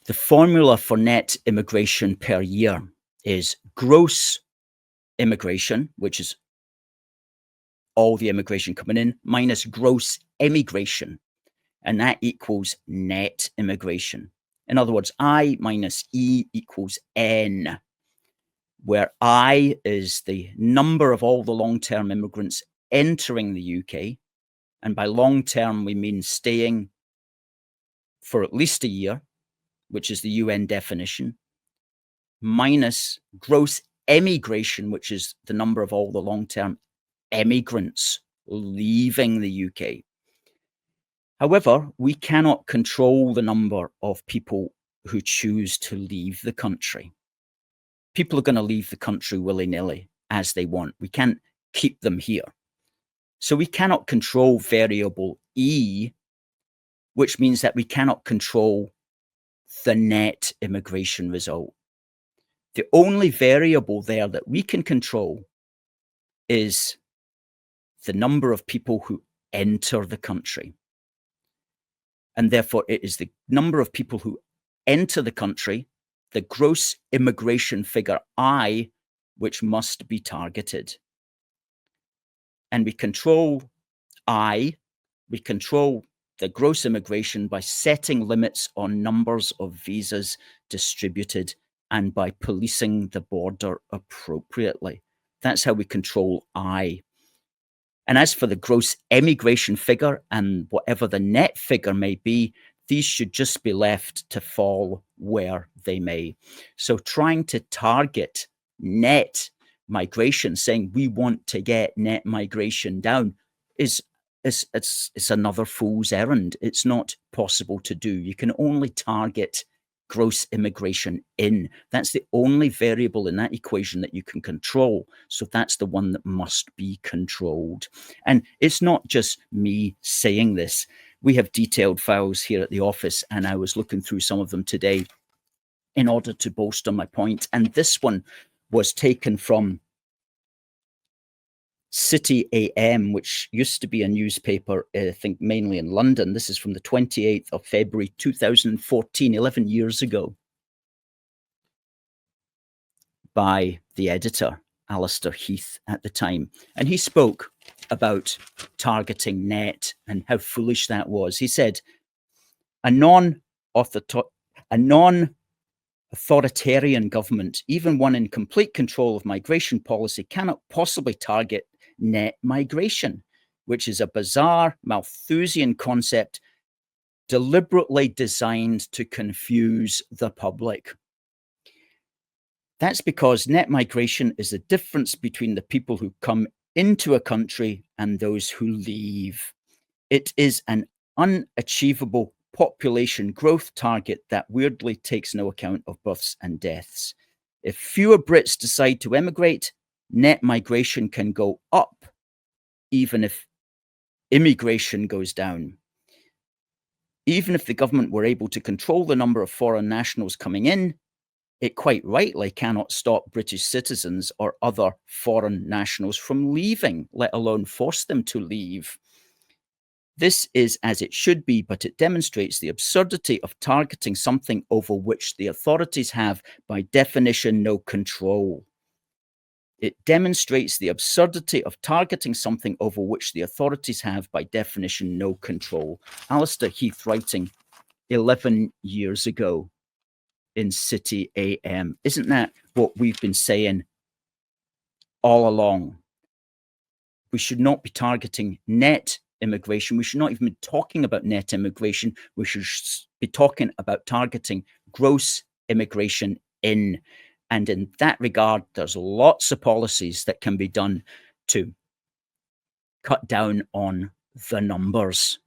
The formula for net immigration per year is gross immigration, which is all the immigration coming in, minus gross emigration, and that equals net immigration. In other words, I minus E equals N, where I is the number of all the long-term immigrants entering the UK, and by long-term we mean staying for at least a year, which is the UN definition, minus gross emigration, which is the number of all the long-term emigrants leaving the UK. However, we cannot control the number of people who choose to leave the country. People are going to leave the country willy-nilly as they want. We can't keep them here. So we cannot control variable E, which means that we cannot control the net immigration result. The only variable there that we can control is the number of people who enter the country. And therefore, it is the number of people who enter the country, the gross immigration figure I, which must be targeted. And we control I, we control the gross immigration by setting limits on numbers of visas distributed and by policing the border appropriately. That's how we control I. And as for the gross emigration figure and whatever the net figure may be, these should just be left to fall where they may. So trying to target net migration, saying we want to get net migration down, it's another fool's errand. It's not possible to do. You can only target gross immigration in. That's the only variable in that equation that you can control. So that's the one that must be controlled. And it's not just me saying this. We have detailed files here at the office, and I was looking through some of them today in order to bolster my point. And this one was taken from City AM, which used to be a newspaper, I think mainly in London. This is from the 28th of February, 2014, 11 years ago, by the editor, Alistair Heath, at the time. And he spoke about targeting net and how foolish that was. He said, a non-authoritarian government, even one in complete control of migration policy, cannot possibly target net migration, which is a bizarre Malthusian concept deliberately designed to confuse the public. That's because net migration is the difference between the people who come into a country and those who leave. It is an unachievable population growth target that weirdly takes no account of births and deaths. If fewer Brits decide to emigrate, net migration can go up, even if immigration goes down. Even if the government were able to control the number of foreign nationals coming in, it quite rightly cannot stop British citizens or other foreign nationals from leaving, let alone force them to leave. This is as it should be, but it demonstrates the absurdity of targeting something over which the authorities have, by definition, no control. It demonstrates the absurdity of targeting something over which the authorities have, by definition, no control. Alistair Heath writing 11 years ago in City AM. Isn't that what we've been saying all along? We should not be targeting net immigration. We should not even be talking about net immigration. We should be talking about targeting gross immigration in. And in that regard, there's lots of policies that can be done to cut down on the numbers.